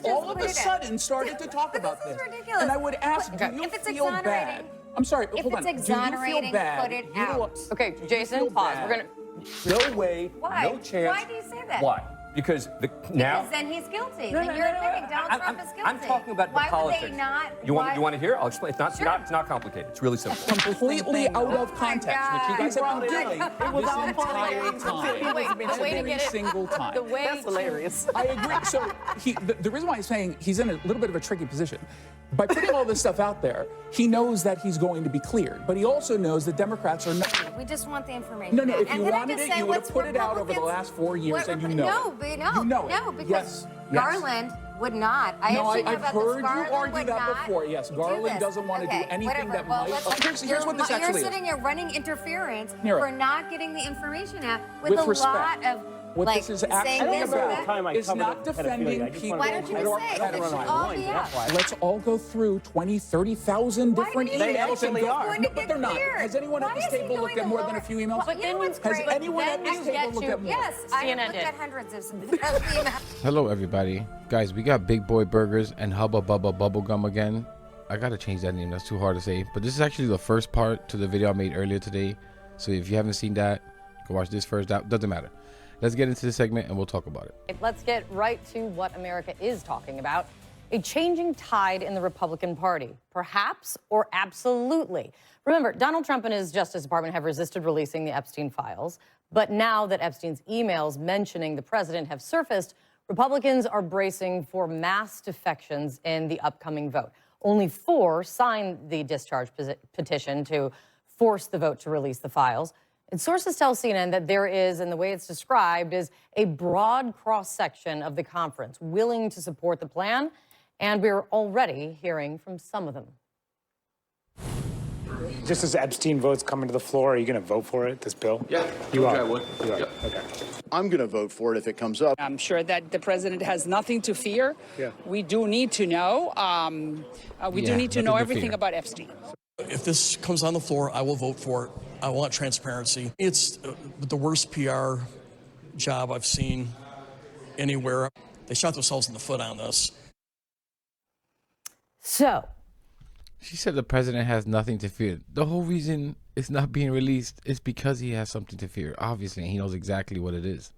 all of a sudden started to talk about this. Ridiculous. And I would ask, do you if it's feel bad? I'm sorry, if hold on. it's exonerating, do you feel bad? put it out. Okay, Jason, pause. We're gonna. No way, Why? no chance. Why do you say that? Why? Because now. Because then he's guilty. Then you're admitting Donald Trump is guilty. I'm talking about the politics. Why would they not? You want to hear? I'll explain. It's not complicated. It's really simple. Completely out of context, which you guys have been doing this entire time. Every single time. That's hilarious. I agree. So the reason why he's saying he's in a little bit of a tricky position, by putting all this stuff out there, he knows that he's going to be cleared, but he also knows that Democrats are not. We just want the information. No, if and you wanted it, you would have put it out over the last 4 years, and you know it. No, because Garland would not. I've heard you argue that before. Yes, Garland doesn't want to do anything that might. Here's what this actually is. You're sitting here running interference Neera, for not getting the information out with a respect, lot of. What this is actually about is not defending people. Why don't you just say it? It should all be out. Let's all go through 20, 30,000 different emails. They actually are. No, but they're not. Has anyone at this table looked at more than a few emails? But then Has anyone at this table looked at more? Yes, I looked at hundreds of emails. Hello, everybody. Guys, we got Big Boy Burgers and Hubba Bubba Bubblegum again. I gotta change that name. That's too hard to say. But this is actually the first part to the video I made earlier today. So if you haven't seen that, go watch this first. That doesn't matter. Let's get into the segment and we'll talk about it. Let's get right to what America is talking about. A changing tide in the Republican Party. Perhaps or absolutely. Remember, Donald Trump and his Justice Department have resisted releasing the Epstein files. But now that Epstein's emails mentioning the president have surfaced, Republicans are bracing for mass defections in the upcoming vote. Only 4 signed the discharge petition to force the vote to release the files. And sources tell CNN that there is, and the way it's described, is a broad cross-section of the conference willing to support the plan, and we're already hearing from some of them. Just as Epstein votes coming to the floor, are you going to vote for it, this bill? Yeah, you are. I would. Yep. Okay. I'm going to vote for it if it comes up. I'm sure that the president has nothing to fear. Yeah. We do need to know. We do need to know everything about Epstein. If this comes on the floor, I will vote for it. I want transparency. It's the worst PR job I've seen anywhere. They shot themselves in the foot on this. So, she said the president has nothing to fear. The whole reason it's not being released is because he has something to fear. Obviously, and he knows exactly what it is.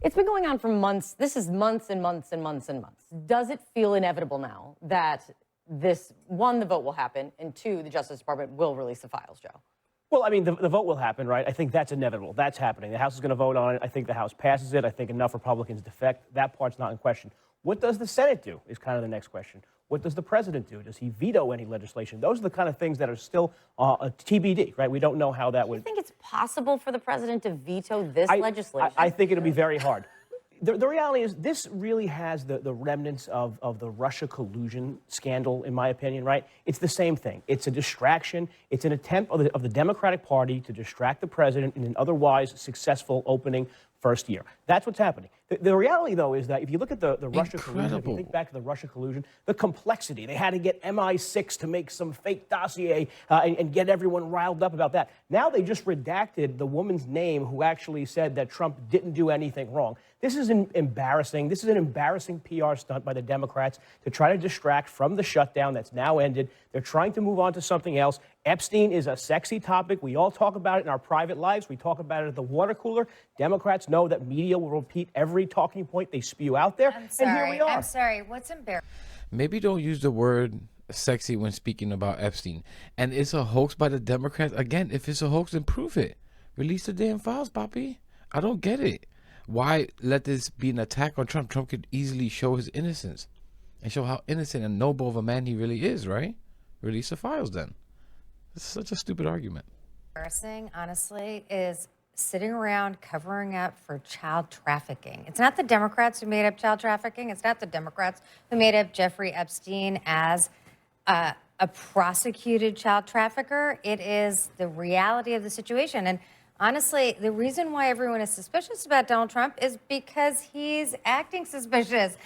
it's been going on for months. This is months and months and months and months. Does it feel inevitable now that this, 1, the vote will happen, and 2, the Justice Department will release the files, Joe? Well, I mean, the vote will happen, right? I think that's inevitable. That's happening. The House is going to vote on it. I think the House passes it. I think enough Republicans defect. That part's not in question. What does the Senate do is kind of the next question. What does the president do? Does he veto any legislation? Those are the kind of things that are still a TBD, right? We don't know how that would... Do you think it's possible for the president to veto this legislation? I think it'll be very hard. The reality is this really has the remnants of the Russia collusion scandal, in my opinion, right? It's the same thing. It's a distraction. It's an attempt of the Democratic Party to distract the president in an otherwise successful opening first year. That's what's happening. The reality, though, is that if you look at the Russia collusion, if you think back to the Russia collusion, the complexity, they had to get MI6 to make some fake dossier and get everyone riled up about that. Now they just redacted the woman's name who actually said that Trump didn't do anything wrong. This is embarrassing. This is an embarrassing PR stunt by the Democrats to try to distract from the shutdown that's now ended. They're trying to move on to something else. Epstein is a sexy topic. We all talk about it in our private lives. We talk about it at the water cooler. Democrats know that media will repeat every talking point they spew out there. I'm sorry. And here we are. I'm sorry. What's embarrassing? Maybe don't use the word sexy when speaking about Epstein. And it's a hoax by the Democrats. Again, if it's a hoax, then prove it. Release the damn files, Poppy. I don't get it. Why let this be an attack on Trump? Trump could easily show his innocence and show how innocent and noble of a man he really is, right? Release the files then. It's such a stupid argument. Embarrassing, honestly, is sitting around covering up for child trafficking. It's not the Democrats who made up child trafficking. It's not the Democrats who made up Jeffrey Epstein as a prosecuted child trafficker. It is the reality of the situation. And honestly, the reason why everyone is suspicious about Donald Trump is because he's acting suspicious.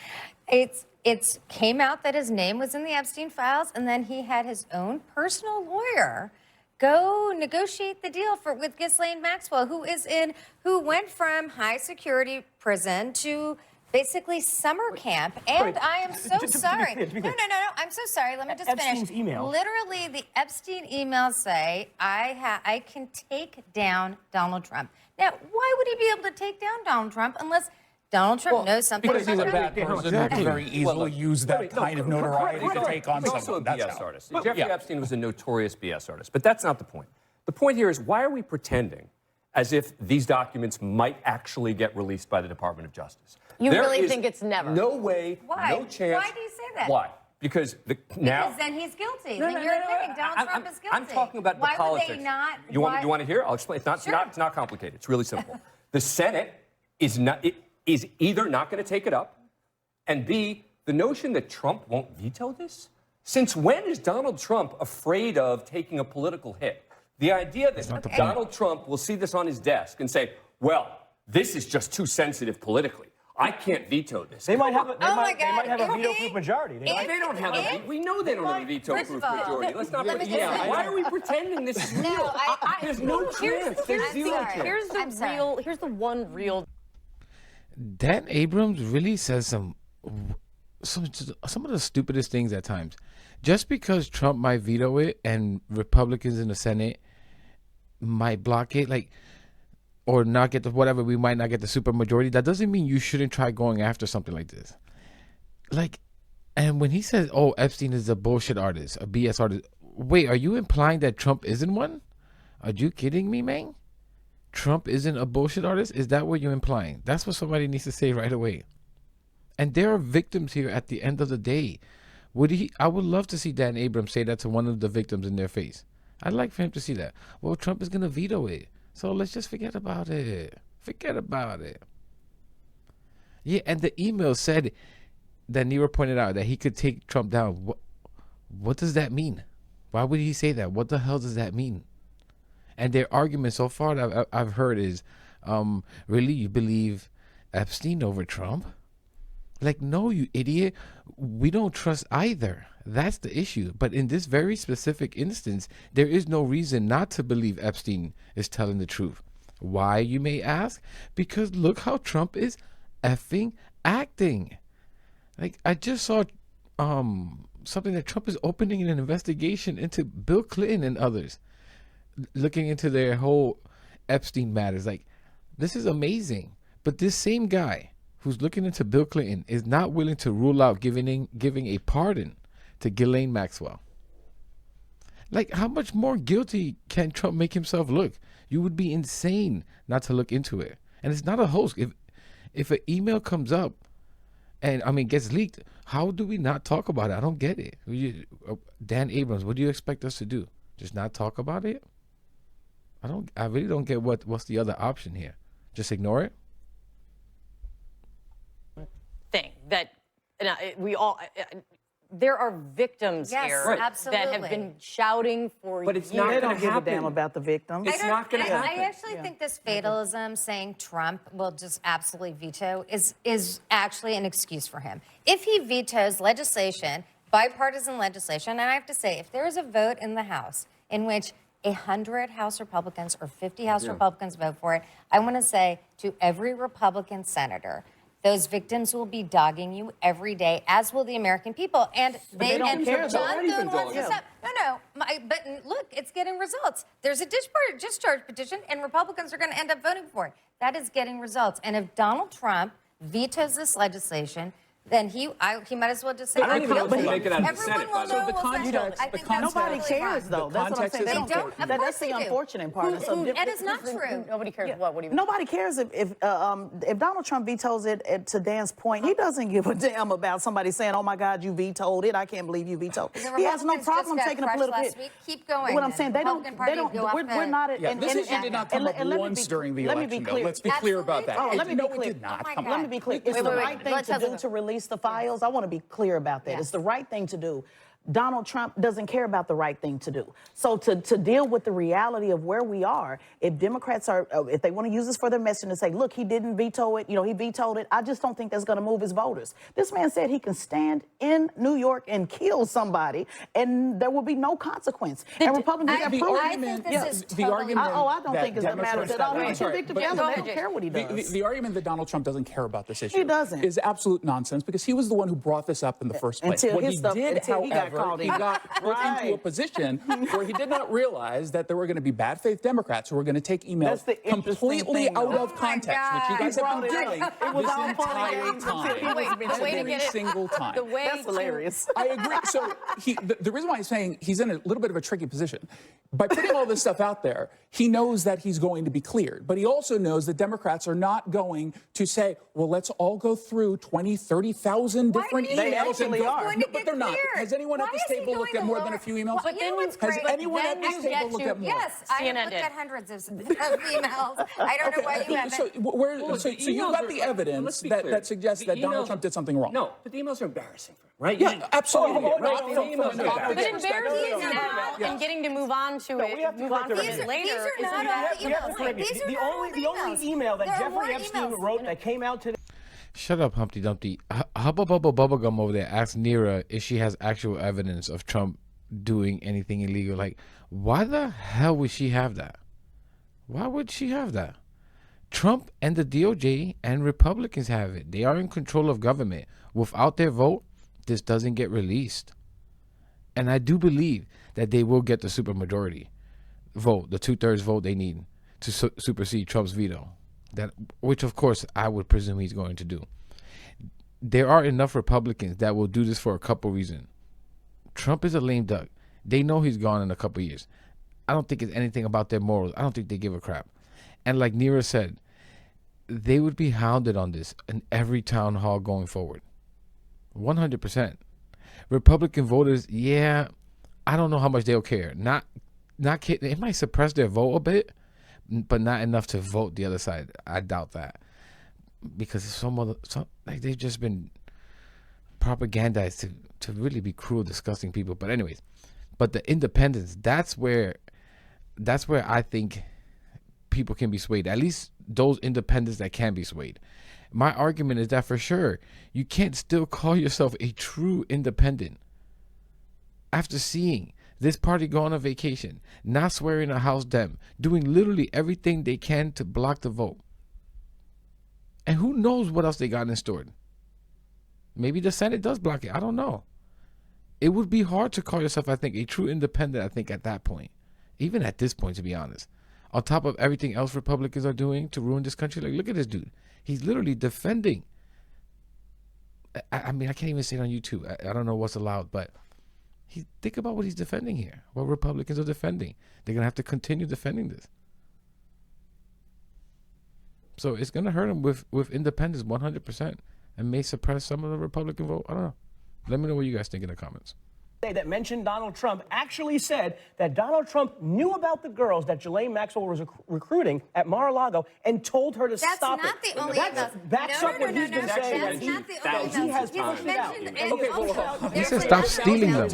It came out that his name was in the Epstein files, and then he had his own personal lawyer go negotiate the deal with Ghislaine Maxwell, who went from high security prison to basically summer camp, and I am so sorry. No, I'm so sorry. Let me just Epstein's finish. email. Literally, the Epstein emails say, I can take down Donald Trump. Now, why would he be able to take down Donald Trump unless Donald Trump knows something Because he's a about bad him? person who can very easily use that kind of notoriety to take on He's also a someone. That's BS how. artist. Jeffrey Epstein was a notorious BS artist, but that's not the point. The point here is, why are we pretending as if these documents might actually get released by the Department of Justice? You There really is think it's never? No way, Why? no chance. Why do you say that? Why? Because now. Because then he's guilty. No, then no, you're no, no. admitting Donald Trump is guilty. I'm talking about why the politics. Would they not? You want to hear? I'll explain. It's not complicated. It's really simple. The Senate is either not going to take it up, and B, the notion that Trump won't veto this. Since when is Donald Trump afraid of taking a political hit? The idea that Donald Trump will see this on his desk and say, well, this is just too sensitive politically. I can't veto this. They might have a, Oh my God. veto-proof majority. They don't have a. We know they don't have a veto-proof majority. Let's not. Why are we pretending this is real? There's no chance. There's zero chance. Here's the one real. Dan Abrams really says some of the stupidest things at times. Just because Trump might veto it and Republicans in the Senate might block it, like, or not get the whatever, we might not get the super majority, that doesn't mean you shouldn't try going after something like this. Like, and when he says, oh, Epstein is a bullshit artist, a BS artist, wait, are you implying that Trump isn't one? Are you kidding me, man? Trump isn't a bullshit artist? Is that what you're implying? That's what somebody needs to say right away. And there are victims here at the end of the day. I would love to see Dan Abrams say that to one of the victims in their face. I'd like for him to see that. Well, Trump is going to veto it. So let's just forget about it. Forget about it. Yeah, and the email said that Neera pointed out that he could take Trump down. What does that mean? Why would he say that? What the hell does that mean? And their argument so far that I've heard is, really, you believe Epstein over Trump? Like, no, you idiot. We don't trust either. That's the issue. But in this very specific instance, there is no reason not to believe Epstein is telling the truth. Why, you may ask? Because look how Trump is effing acting. Like, I just saw something that Trump is opening an investigation into Bill Clinton and others, looking into their whole Epstein matters. Like, this is amazing. But this same guy who's looking into Bill Clinton is not willing to rule out giving a pardon to Ghislaine Maxwell. Like, how much more guilty can Trump make himself look? You would be insane not to look into it. And it's not a hoax. If an email comes up and, gets leaked, how do we not talk about it? I don't get it. Dan Abrams, what do you expect us to do? Just not talk about it? I really don't get what's the other option here. Just ignore it? Thing that we all there are victims here absolutely. that have been shouting for But it's years. not They going don't to give a happen. damn about the victims. It's not going to happen. I actually think this fatalism, saying Trump will just absolutely veto, is actually an excuse for him. If he vetoes legislation, bipartisan legislation, and I have to say, if there is a vote in the House in which 100 House Republicans or 50 House Republicans vote for it, I want to say to every Republican senator, those victims will be dogging you every day, as will the American people. And don't care, though. John Thune wants to stop. But look, it's getting results. There's a discharge petition, and Republicans are going to end up voting for it. That is getting results. And if Donald Trump vetoes this legislation, then he might as well just say, I don't even know if he'll make it out of the everyone Senate, by will the way. know. The context- I think the that's Nobody totally cares, wrong. though. That's what I'm saying. context is They don't. Of course That's the they do. unfortunate part. That is not true. Nobody cares what do you mean? Nobody cares if Donald Trump vetoes it. To Dan's point, he doesn't give a damn about somebody saying, "Oh my God, you vetoed it. I can't believe you vetoed." The He has no Republicans problem just got taking a crushed political last hit. week. Keep going. What I'm then. saying, they don't. Republican Party go off We're the- not. This issue did not come up once during the let me election, be though. clear. Let's be clear about that. Oh, let me No, be it clear. did not Oh my come God. up. Let me be clear. It's Wait, the wait, right thing let's to have do a- to release the files. I want to be clear about that. Yes. It's the right thing to do. Donald Trump doesn't care about the right thing to do. So to deal with the reality of where we are, if Democrats are, if they want to use this for their message and say, look, he didn't veto it, he vetoed it, I just don't think that's going to move his voters. This man said he can stand in New York and kill somebody and there will be no consequence. And Republicans have proven I think this is the argument I don't think it's a matter Democrats- at all. I'm He's sorry, convicted but- felon. They don't care what he does. The argument that Donald Trump doesn't care about this issue He doesn't. is absolute nonsense because he was the one who brought this up in the first place. Until What his he stuff- did, until he got however, called he in. got put into a position where he did not realize that there were going to be bad faith Democrats who were going to take emails That's the interesting completely thing, out though. of context, which you guys He have been brought it doing up. It was this all fun and entire games until time. he was mentioned. The way to Every get it- single time. The way That's hilarious. I agree. So the reason why he's saying he's in a little bit of a tricky position, by putting all this stuff out there, he knows that he's going to be cleared. But he also knows that Democrats are not going to say, well, let's all go through 20, 30,000 different emails. They actually are. No, but they're not. Has anyone at this table looked at more than a few emails? But then what's Has great? anyone then at this you table get looked to- at more? Yes, I have CNN looked did. at hundreds of emails. I don't know why you haven't. So you got the evidence that suggests that Donald Trump did something wrong. No, but the emails are embarrassing for him, right? Yeah, absolutely. Right? Not The from emails an are object But embarrassing. embarrassing now and getting to move on to we it, have to move on correct from the it record. later. These are isn't not that- all the We have to emails. correct it. These are The not all only the emails. email that There are Jeffrey more Epstein emails. wrote that came out today. Shut up, Humpty Dumpty. Hubba Bubba Bubblegum over there asked Neera if she has actual evidence of Trump doing anything illegal. Like, why the hell would she have that? Why would she have that? Trump and the DOJ and Republicans have it. They are in control of government. Without their vote, this doesn't get released. And I do believe that they will get the supermajority vote, the 2/3 vote they need to supersede Trump's veto. That, which of course I would presume he's going to do. There are enough Republicans that will do this for a couple reasons. Trump is a lame duck. They know he's gone in a couple years. I don't think it's anything about their morals. I don't think they give a crap. And like Neera said, they would be hounded on this in every town hall going forward. 100%. Republican voters, yeah, I don't know how much they'll care. Not kidding. It might suppress their vote a bit, but not enough to vote the other side. I doubt that, because like they've just been propagandized to really be cruel, disgusting people. But anyways, but the independents, that's where I think people can be swayed. At least those independents that can be swayed. My argument is that for sure you can't still call yourself a true independent after seeing this party go on a vacation, not swearing a House Dem, doing literally everything they can to block the vote. And who knows what else they got in store. Maybe the Senate does block it. I don't know. It would be hard to call yourself, I think, a true independent, I think, at that point. Even at this point, to be honest. On top of everything else Republicans are doing to ruin this country. Like, look at this dude. He's literally defending. I mean, I can't even say it on YouTube. I don't know what's allowed, but think about what he's defending here. What Republicans are defending. They're going to have to continue defending this. So it's going to hurt him with independence 100% and may suppress some of the Republican vote. I don't know. Let me know what you guys think in the comments. That mentioned Donald Trump actually said that Donald Trump knew about the girls that Ghislaine Maxwell was recruiting at Mar-a-Lago and told her to stop it. That's not the only That backs up what he's been saying. That's not the only He has email. pushed it out. He said stop stealing them.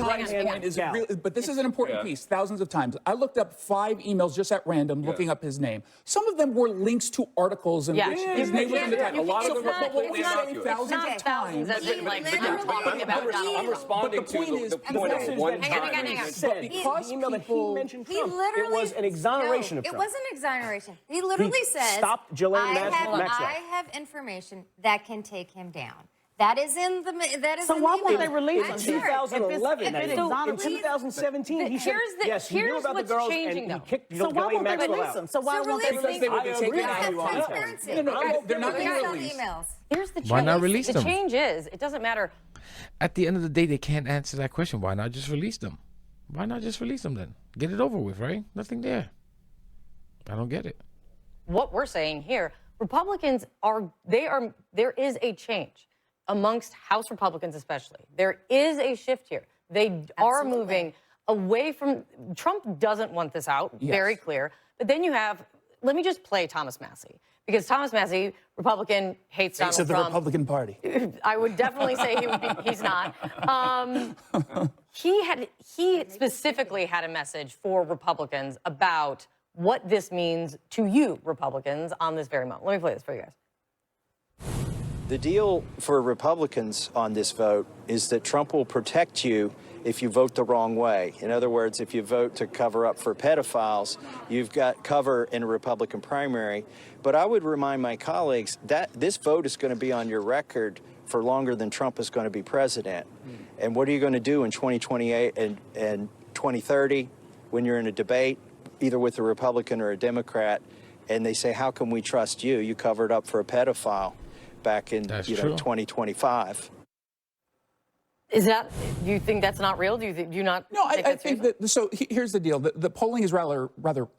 But this is an important piece, thousands of times. I looked up 5 emails just at random, looking up his name. Some of them were links to articles and his name was in the title. A lot of them But what we say It's not thousands, as in like talking about Donald I'm Trump. responding But the point to is, the point of one Hang on, time. hang on. Said, because the email that he people- mentioned He Trump, literally, it was an exoneration of no, Trump. It wasn't an exoneration. He literally says, stopped Ghislaine Maxwell. I have information that can take him down. That is in the So in why the won't email. they release In him? 2011, If it's in exonerated- 2017, he said, yes, he knew here's about the what's girls changing, and he though. kicked So why Ghislaine won't they Maxwell release out. him? So why won't they release release they him? would be taken Where's out. that You want them. transparency? They're not being Where's that released. emails? Here's the change. Why not release the them? change is, it doesn't matter. At the end of the day, they can't answer that question. Why not just release them? Why not just release them then? Get it over with, right? Nothing there. I don't get it. What we're saying here, Republicans there is a change amongst House Republicans especially. There is a shift here. They are moving away from, Trump doesn't want this out, very clear. But then you have, let me just play Thomas Massey, because Thomas Massey, Republican, hates Donald Face of the Trump. Republican Party. I would definitely say he's not. He specifically had a message for Republicans about what this means to you, Republicans, on this very moment. Let me play this for you guys. The deal for Republicans on this vote is that Trump will protect you if you vote the wrong way. In other words, if you vote to cover up for pedophiles, you've got cover in a Republican primary. But I would remind my colleagues that this vote is going to be on your record for longer than Trump is going to be president. And what are you going to do in 2028 and 2030 when you're in a debate, either with a Republican or a Democrat, and they say, how can we trust you? You covered up for a pedophile back in 2025. Is that, do you think that's not real? Do you not? No, think I think that, so here's the deal. The polling is rather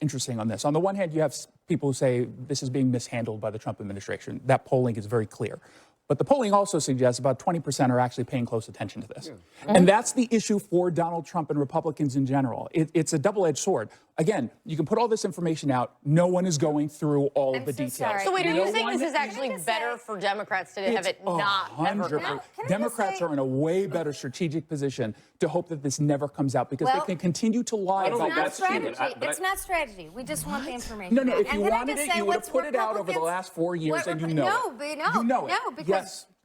interesting on this. On the one hand, you have people who say this is being mishandled by the Trump administration. That polling is very clear. But the polling also suggests about 20% are actually paying close attention to this. Yeah. And that's the issue for Donald Trump and Republicans in general. It's a double-edged sword. Again, you can put all this information out. No one is going through all of the details. Sorry. So wait, are you saying this is actually better for Democrats to have it not ever come out? Democrats are in a way better strategic position to hope that this never comes out because they can continue to lie about that. It's not strategy. We just want the information. No, if you wanted it, you would have put it out over the last 4 years, and you know it. You know it. No, because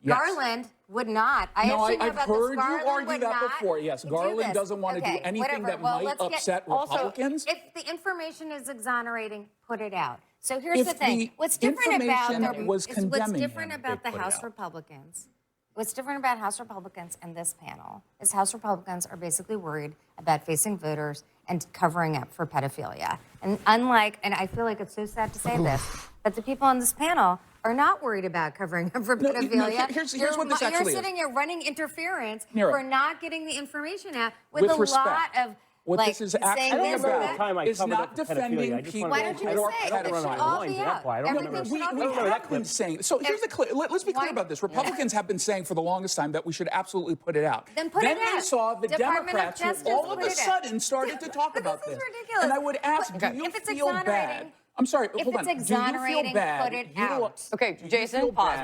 Garland would not. I've heard you argue that before. Yes, Garland doesn't want to do anything that might upset Republicans. If the information is exonerating, put it out. So here's the thing. What's different about the House Republicans? What's different about House Republicans and this panel is House Republicans are basically worried about facing voters and covering up for pedophilia. And and I feel like it's so sad to say this, but the people on this panel are not worried about covering up for pedophilia. Here's what this actually is. You're sitting here running interference Neera, for not getting the information out with a lot of what this is actually about is not defending people why don't you who are say it should all be out? We have been saying, so here's the clear, let's be clear about this. Republicans have been saying for the longest time that we should absolutely put it out. Then put it out. Then we saw the Democrats who all of a sudden started to talk about this. Ridiculous. And I would ask, do you feel bad? I'm sorry, hold on. If it's exonerating, put it out. Okay, Jason, pause.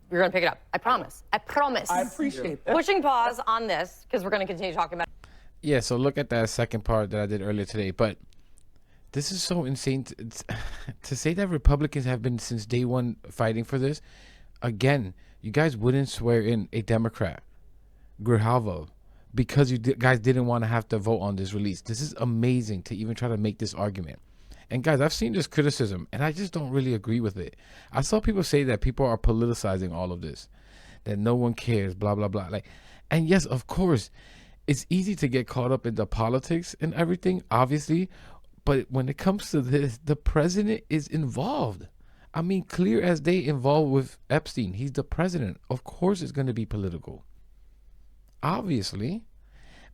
We're gonna pick it up. I promise. I promise. I appreciate that. Pushing pause on this because we're gonna continue talking about it. Yeah, so look at that second part that I did earlier today. But this is so insane to say that Republicans have been since day one fighting for this. Again, you guys wouldn't swear in a Democrat, Grijalvo, because you guys didn't want to have to vote on this release. This is amazing to even try to make this argument. And guys, I've seen this criticism, and I just don't really agree with it. I saw people say that people are politicizing all of this, that no one cares, blah, blah, blah. And yes, of course, it's easy to get caught up in the politics and everything, obviously. But when it comes to this, the president is involved. I mean, clear as day involved with Epstein. He's the president. Of course it's going to be political. Obviously.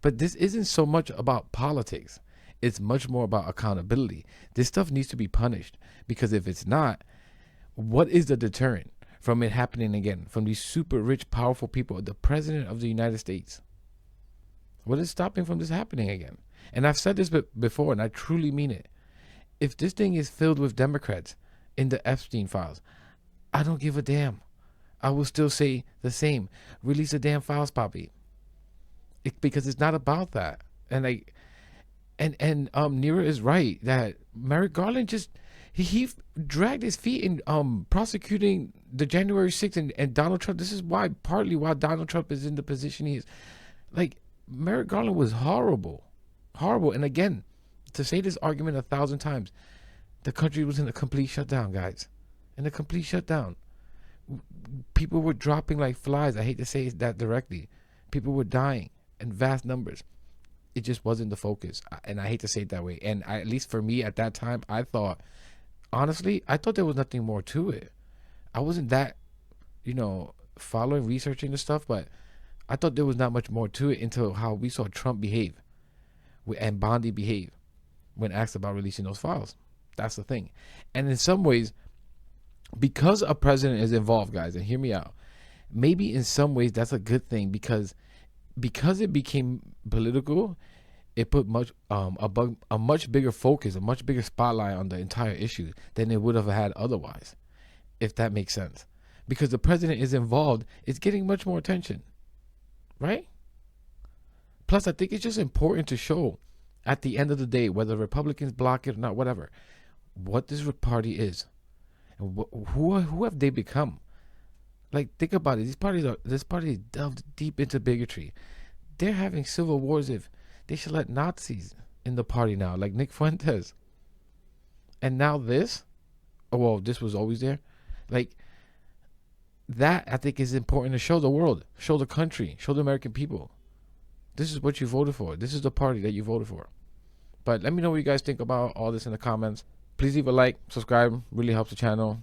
But this isn't so much about politics. It's much more about accountability. This stuff needs to be punished. Because if it's not, what is the deterrent from it happening again? From these super rich, powerful people, the president of the United States. What is stopping from this happening again? And I've said this before, and I truly mean it. If this thing is filled with Democrats in the Epstein files, I don't give a damn. I will still say the same. Release the damn files, Poppy. Because it's not about that. And Neera is right that Merrick Garland just he dragged his feet in prosecuting the January 6th and Donald Trump. This is partly why Donald Trump is in the position he is. Merrick Garland was horrible. And again, to say this argument 1,000 times, the country was in a complete shutdown, guys. In a complete shutdown. People were dropping like flies. I hate to say that directly. People were dying in vast numbers. It just wasn't the focus. And I hate to say it that way. And at least for me at that time, honestly, I thought there was nothing more to it. I wasn't that, following, researching the stuff, but I thought there was not much more to it until how we saw Trump behave and Bondi behave when asked about releasing those files. That's the thing. And in some ways, because a president is involved, guys, and hear me out, maybe in some ways that's a good thing because it became political, it put a much bigger focus, a much bigger spotlight on the entire issue than it would have had otherwise. if that makes sense. Because the president is involved, it's getting much more attention, right? Plus, I think it's just important to show at the end of the day, whether Republicans block it or not, whatever, what this party is. And who have they become? Like, think about it. This party is delved deep into bigotry. They're having civil wars. If they should let Nazis in the party now, like Nick Fuentes. And now this? Oh, well, this was always there. Like, that I think is important to show the world, show the country, show the American people. This is what you voted for. This is the party that you voted for. But let me know what you guys think about all this in the comments. Please leave a like, subscribe. Really helps the channel.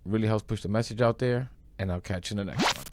Really helps push the message out there. And I'll catch you in the next one.